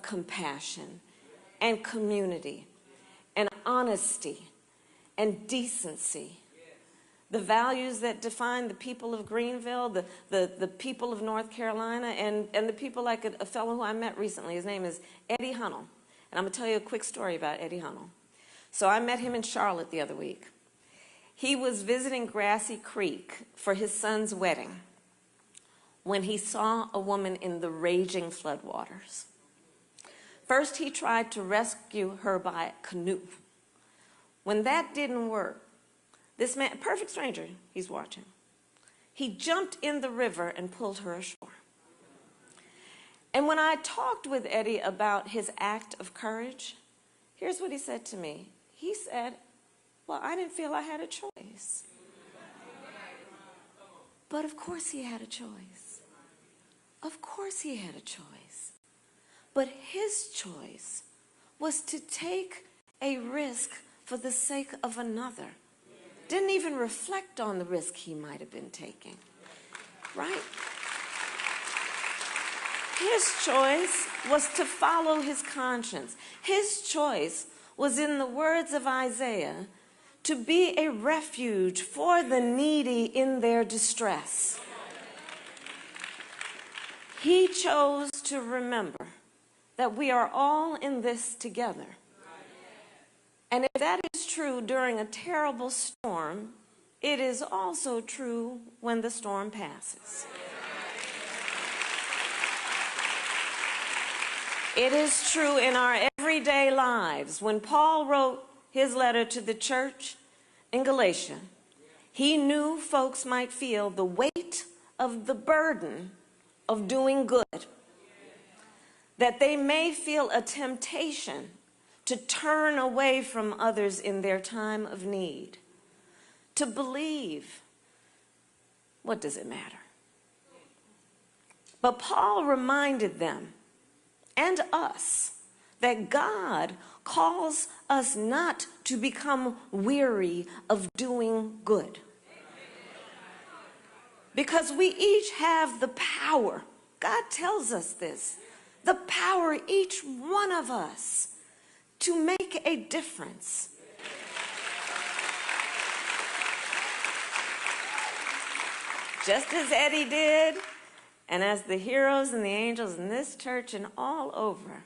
compassion and community and honesty and decency. The values that define the people of Greenville, the people of North Carolina, and the people like a fellow who I met recently. His name is Eddie Hunnell. And I'm going to tell you a quick story about Eddie Hunnell. So I met him in Charlotte the other week. He was visiting Grassy Creek for his son's wedding when he saw a woman in the raging floodwaters. First, he tried to rescue her by canoe. When that didn't work, this man, perfect stranger, he's watching, he jumped in the river and pulled her ashore. And when I talked with Eddie about his act of courage, here's what he said to me. He said, well, I didn't feel I had a choice. But of course he had a choice. Of course he had a choice. But his choice was to take a risk for the sake of another. Didn't even reflect on the risk he might have been taking, right? His choice was to follow his conscience. His choice was, in the words of Isaiah, to be a refuge for the needy in their distress. He chose to remember that we are all in this together. And if that is true during a terrible storm, it is also true when the storm passes. It is true in our everyday lives. When Paul wrote his letter to the church in Galatia, he knew folks might feel the weight of the burden of doing good, that they may feel a temptation to turn away from others in their time of need, to believe, what does it matter? But Paul reminded them and us that God calls us not to become weary of doing good. Because we each have the power, God tells us this, the power, each one of us, to make a difference. Just as Eddie did, and as the heroes and the angels in this church and all over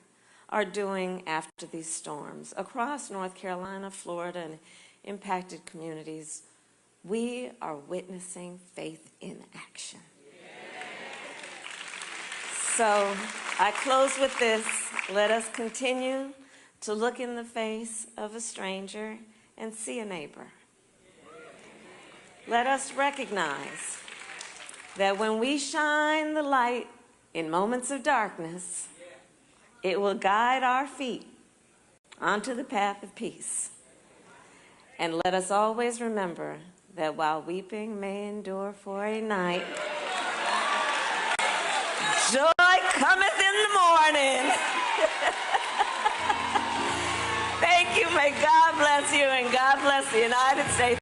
are doing after these storms across North Carolina, Florida, and impacted communities, we are witnessing faith in action. So I close with this. Let us continue to look in the face of a stranger and see a neighbor. Let us recognize that when we shine the light in moments of darkness, it will guide our feet onto the path of peace. And let us always remember that while weeping may endure for a night, joy cometh in the morning. Thank you. May God bless you, and God bless the United States.